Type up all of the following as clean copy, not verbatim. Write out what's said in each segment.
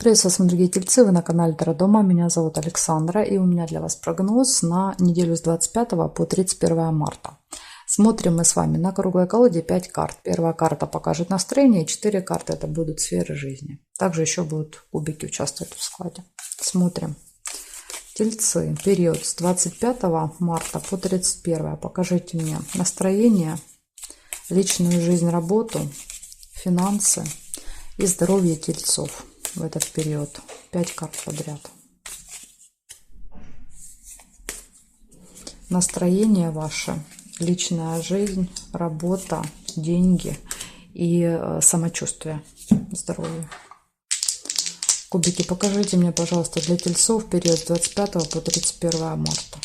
Приветствую вас, дорогие тельцы, вы на канале Таро-дома, меня зовут Александра, и у меня для вас прогноз на неделю с 25 по 31 марта. Смотрим мы с вами на круглой колоде 5 карт. Первая карта покажет настроение, и 4 карты это будут сферы жизни. Также еще будут кубики участвовать в складе. Смотрим. Тельцы, период с 25 марта по 31. Покажите мне настроение, личную жизнь, работу, финансы и здоровье тельцов в этот период. 5 карт подряд. Настроение ваше, личная жизнь, работа, деньги и самочувствие, здоровье. Кубики, покажите мне, пожалуйста, для тельцов период с 25 по 31 марта.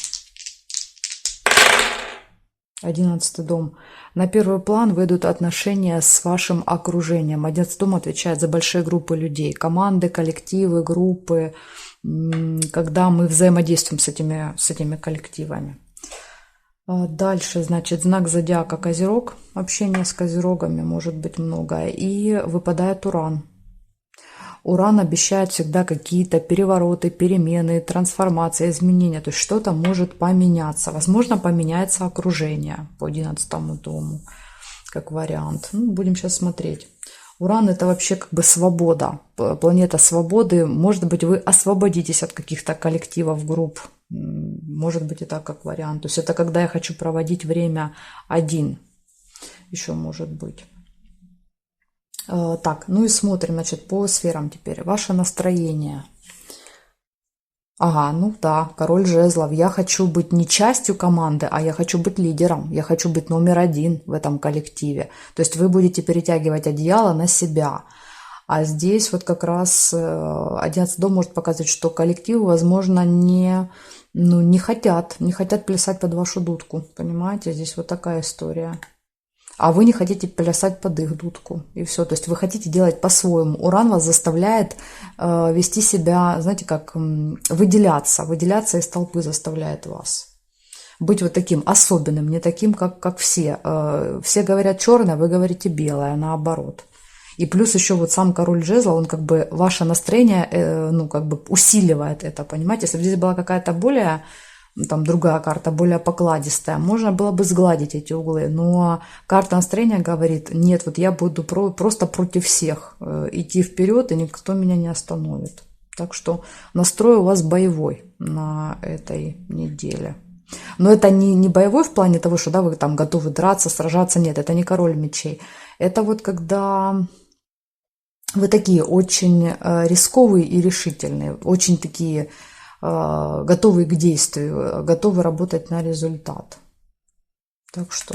11 дом. На первый план выйдут отношения с вашим окружением. 11 дом отвечает за большие группы людей. Команды, коллективы, группы. Когда мы взаимодействуем с этими коллективами. Дальше, значит, знак зодиака Козерог. Общение с козерогами может быть много. И выпадает Уран. Уран обещает всегда какие-то перевороты, перемены, трансформации, изменения. То есть что-то может поменяться. Возможно, поменяется окружение по 11 дому, как вариант. Будем сейчас смотреть. Уран это вообще как бы свобода. Планета свободы. Может быть, вы освободитесь от каких-то коллективов, групп. Может быть, это как вариант. То есть это когда я хочу проводить время один. Еще может быть. Так, ну и смотрим, значит, по сферам теперь. Ваше настроение. Ага, ну да, король жезлов. Я хочу быть не частью команды, а я хочу быть лидером. Я хочу быть номер один в этом коллективе. То есть вы будете перетягивать одеяло на себя. А здесь вот как раз 11 дом может показывать, что коллективы, возможно, не хотят плясать под вашу дудку. Понимаете, здесь вот такая история. А вы не хотите плясать под их дудку. И все. То есть вы хотите делать по-своему. Уран вас заставляет вести себя, знаете, как выделяться. Выделяться из толпы заставляет вас. Быть вот таким особенным, не таким, как все. Все говорят черное, вы говорите белое, наоборот. И плюс еще вот сам король жезла, он как бы ваше настроение, как бы усиливает это, понимаете? Если бы здесь была какая-то более... там другая карта, более покладистая, можно было бы сгладить эти углы, но карта настроения говорит, нет, вот я буду просто против всех идти вперед, и никто меня не остановит. Так что настрой у вас боевой на этой неделе. Но это не боевой в плане того, что да, вы там готовы драться, сражаться, нет, это не король мечей. Это вот когда вы такие очень рисковые и решительные, очень такие... готовы к действию, готовы работать на результат. Так что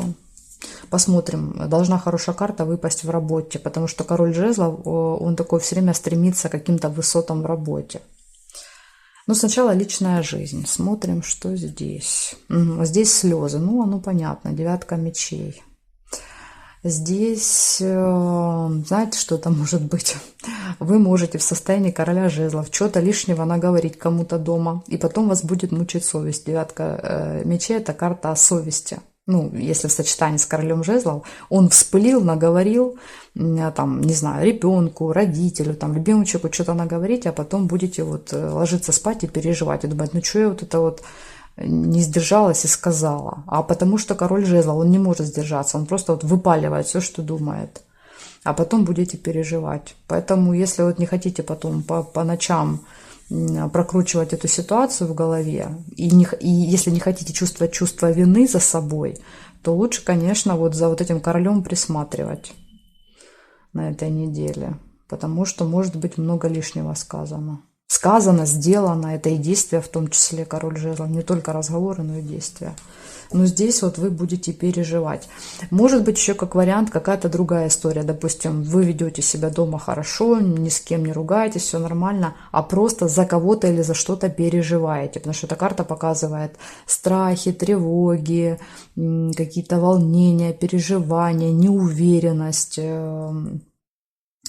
посмотрим. Должна хорошая карта выпасть в работе, потому что король жезлов, он такой все время стремится к каким-то высотам в работе. Но сначала личная жизнь. Смотрим, что здесь. Здесь слезы. Ну, понятно. 9 мечей. Здесь, знаете, что там может быть? Вы можете в состоянии короля жезлов что-то лишнего наговорить кому-то дома, и потом вас будет мучить совесть. 9 мечей – это карта о совести. Ну, если в сочетании с королем жезлов, он вспылил, наговорил, там, не знаю, ребенку, родителю, там, любимому человеку что-то наговорить, а потом будете вот ложиться спать и переживать, и думать, ну, что я вот это вот не сдержалась и сказала. А потому что король жезлов, он не может сдержаться, он просто вот выпаливает все, что думает. А потом будете переживать. Поэтому, если вот не хотите потом по ночам прокручивать эту ситуацию в голове, и если не хотите чувствовать чувство вины за собой, то лучше, конечно, вот за вот этим королем присматривать на этой неделе. Потому что может быть много лишнего сказано. Сказано, сделано, это и действия, в том числе король жезлов, не только разговоры, но и действия. Но здесь вот вы будете переживать. Может быть еще как вариант какая-то другая история. Допустим, вы ведете себя дома хорошо, ни с кем не ругаетесь, все нормально, а просто за кого-то или за что-то переживаете. Потому что эта карта показывает страхи, тревоги, какие-то волнения, переживания, неуверенность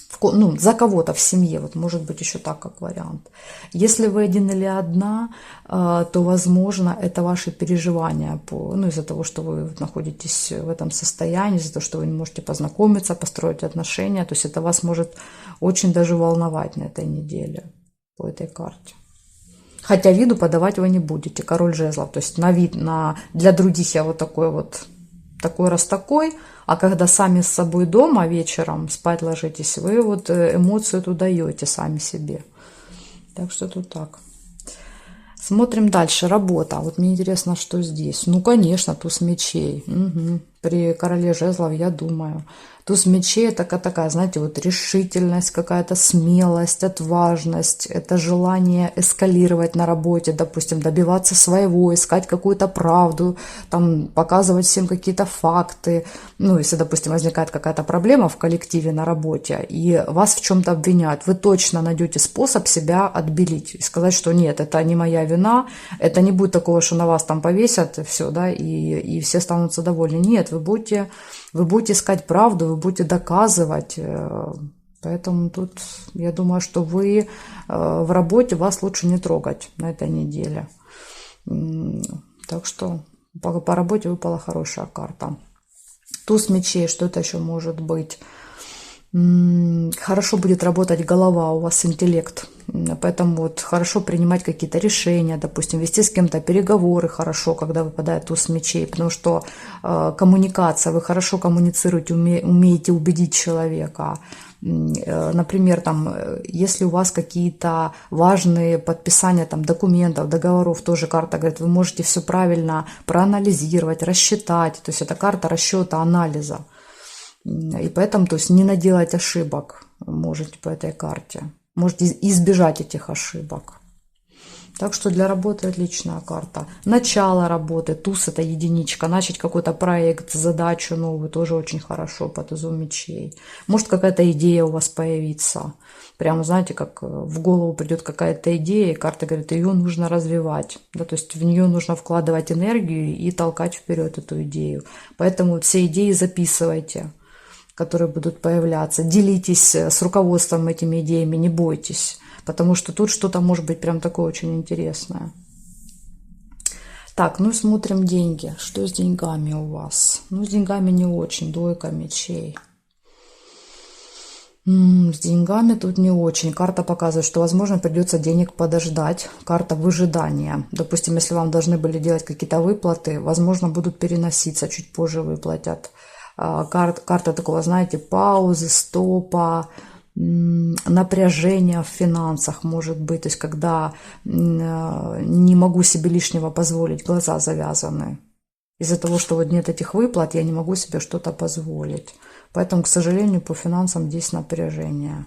в ну, за кого-то в семье, вот может быть еще так, как вариант. Если вы один или одна, то, возможно, это ваши переживания, ну, из-за того, что вы находитесь в этом состоянии, из-за того, что вы не можете познакомиться, построить отношения, то есть это вас может очень даже волновать на этой неделе по этой карте. Хотя виду подавать вы не будете, король жезлов, то есть на вид, для других я вот такой раз такой, а когда сами с собой дома вечером спать ложитесь, вы вот эмоцию эту даете сами себе. Так что тут так. Смотрим дальше. Работа. Вот мне интересно, что здесь. Ну, конечно, туз мечей. Угу. При короле жезлов, я думаю. Туз мечей — это такая, знаете, вот решительность, какая-то смелость, отважность. Это желание эскалировать на работе, допустим, добиваться своего, искать какую-то правду, там, показывать всем какие-то факты. Ну, если, допустим, возникает какая-то проблема в коллективе на работе, и вас в чем-то обвиняют, вы точно найдете способ себя отбелить и сказать, что нет, это не моя вина, это не будет такого, что на вас там повесят, все, да, и все станутся довольны. Нет, вы будете искать правду, вы будете доказывать. Поэтому тут, я думаю, что вы в работе, вас лучше не трогать на этой неделе. Так что по работе выпала хорошая карта. Туз мечей, что это еще может быть? Хорошо будет работать голова, у вас интеллект, поэтому вот хорошо принимать какие-то решения, допустим, вести с кем-то переговоры хорошо, когда выпадает туз мечей, потому что коммуникация, вы хорошо коммуницируете, умеете убедить человека. Например, там, если у вас какие-то важные подписания там, документов, договоров, тоже карта говорит, вы можете все правильно проанализировать, рассчитать, то есть это карта расчета, анализа. И поэтому, то есть, не наделать ошибок можете по этой карте. Можете избежать этих ошибок. Так что для работы отличная карта. Начало работы, туз — это единичка. Начать какой-то проект, задачу новую тоже очень хорошо по тузу мечей. Может какая-то идея у вас появится. Прямо, знаете, как в голову придет какая-то идея, и карта говорит, ее нужно развивать. Да, то есть в нее нужно вкладывать энергию и толкать вперед эту идею. Поэтому все идеи записывайте, которые будут появляться. Делитесь с руководством этими идеями, не бойтесь, потому что тут что-то может быть прям такое очень интересное. Так, ну и смотрим деньги. Что с деньгами у вас? Ну, с деньгами не очень, двойка мечей. С деньгами тут не очень. Карта показывает, что, возможно, придется денег подождать. Карта выжидания. Допустим, если вам должны были делать какие-то выплаты, возможно, будут переноситься, чуть позже выплатят. Карта такого, знаете, паузы, стопа, напряжения в финансах может быть. То есть, когда не могу себе лишнего позволить, глаза завязаны. Из-за того, что вот нет этих выплат, я не могу себе что-то позволить. Поэтому, к сожалению, по финансам здесь напряжение.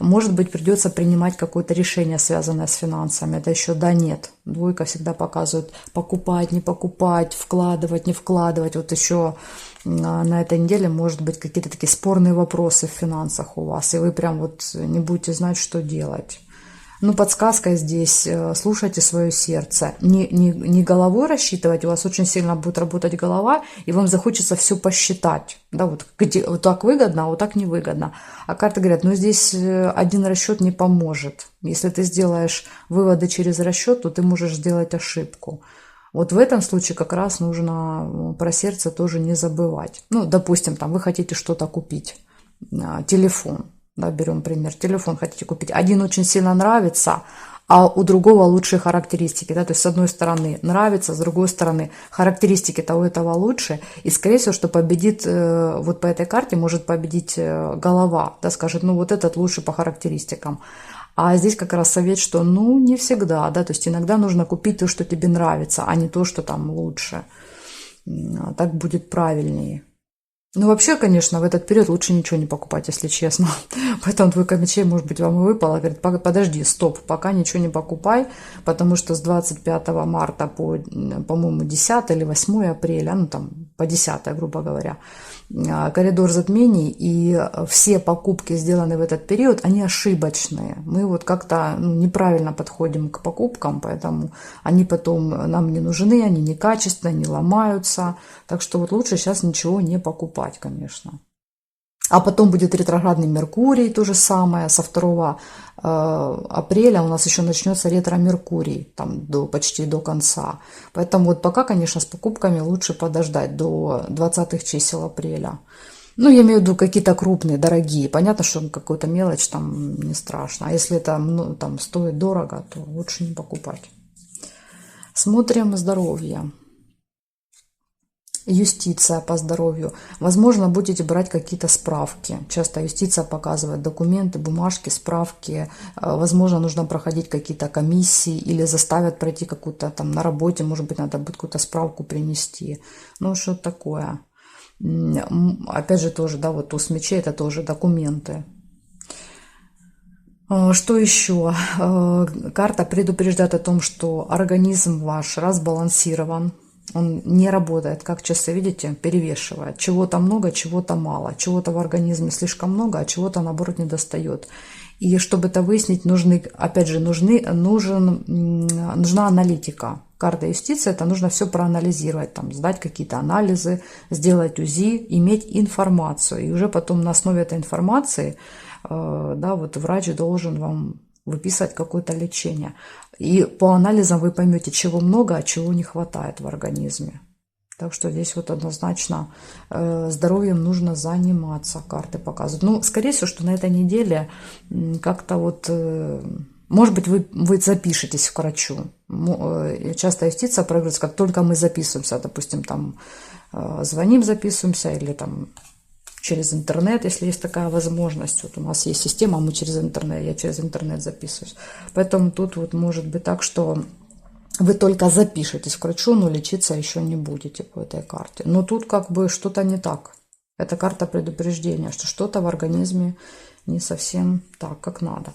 Может быть, придется принимать какое-то решение, связанное с финансами. Это еще да, нет. Двойка всегда показывает покупать, не покупать, вкладывать, не вкладывать. Вот еще на этой неделе может быть какие-то такие спорные вопросы в финансах у вас. И вы прям вот не будете знать, что делать. Ну, подсказка здесь, слушайте свое сердце. Не головой рассчитывать, у вас очень сильно будет работать голова, и вам захочется все посчитать. Да, вот так выгодно, а вот так невыгодно. А карты говорят, ну, здесь один расчет не поможет. Если ты сделаешь выводы через расчет, то ты можешь сделать ошибку. Вот в этом случае как раз нужно про сердце тоже не забывать. Ну, допустим, там вы хотите что-то купить, телефон. Да, берем пример, телефон хотите купить. Один очень сильно нравится, а у другого лучшие характеристики. Да? То есть с одной стороны нравится, с другой стороны характеристики-то у этого лучше. И скорее всего, что победит, вот по этой карте может победить голова. Да, скажет, ну вот этот лучше по характеристикам. А здесь как раз совет, что ну не всегда. Да? То есть иногда нужно купить то, что тебе нравится, а не то, что там лучше. Так будет правильнее. Ну, вообще, конечно, в этот период лучше ничего не покупать, если честно. Поэтому двойка мечей, может быть, вам и выпала. Говорит, подожди, стоп, пока ничего не покупай, потому что с 25 марта по-моему, 10 или 8 апреля, ну, там, по 10, грубо говоря, коридор затмений, и все покупки, сделанные в этот период, они ошибочные. Мы вот как-то неправильно подходим к покупкам, поэтому они потом нам не нужны, они некачественные, они ломаются. Так что вот лучше сейчас ничего не покупать, конечно. А потом будет ретроградный Меркурий, то же самое, со 2 апреля у нас еще начнется ретро-Меркурий, там почти до конца. Поэтому вот пока, конечно, с покупками лучше подождать до 20-х чисел апреля. Ну, я имею в виду какие-то крупные, дорогие. Понятно, что какую-то мелочь там не страшно. А если это там стоит дорого, то лучше не покупать. Смотрим здоровье. Юстиция по здоровью. Возможно, будете брать какие-то справки. Часто юстиция показывает документы, бумажки, справки. Возможно, нужно проходить какие-то комиссии или заставят пройти какую-то там на работе. Может быть, надо будет какую-то справку принести. Ну, что такое. Опять же, тоже, да, вот туз мечей — это тоже документы. Что еще? Карта предупреждает о том, что организм ваш разбалансирован. Он не работает, как часы, видите, перевешивает. Чего-то много, чего-то мало. Чего-то в организме слишком много, а чего-то, наоборот, не достает. И чтобы это выяснить, нужна аналитика. Карта юстиции — это нужно все проанализировать, там, сдать какие-то анализы, сделать УЗИ, иметь информацию. И уже потом на основе этой информации, да, вот врач должен вам выписывать какое-то лечение. И по анализам вы поймете, чего много, а чего не хватает в организме. Так что здесь вот однозначно здоровьем нужно заниматься, карты показывают. Ну, скорее всего, что на этой неделе как-то вот, может быть, вы запишетесь к врачу. Часто юстиция проигрывается, как только мы записываемся, допустим, там звоним, записываемся, или там через интернет, если есть такая возможность. Вот у нас есть система, мы через интернет, я через интернет записываюсь. Поэтому тут вот может быть так, что вы только запишетесь к врачу, но лечиться еще не будете по этой карте. Но тут как бы что-то не так. Это карта предупреждения, что что-то в организме не совсем так, как надо.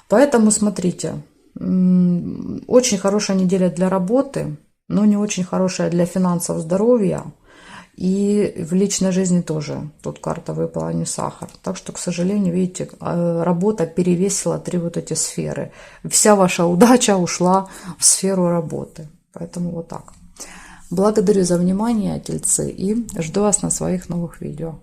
Поэтому смотрите, очень хорошая неделя для работы, но не очень хорошая для финансов, здоровья. И в личной жизни тоже. Тут карта выпала не сахар. Так что, к сожалению, видите, работа перевесила 3 вот эти сферы. Вся ваша удача ушла в сферу работы. Поэтому вот так. Благодарю за внимание, тельцы, и жду вас на своих новых видео.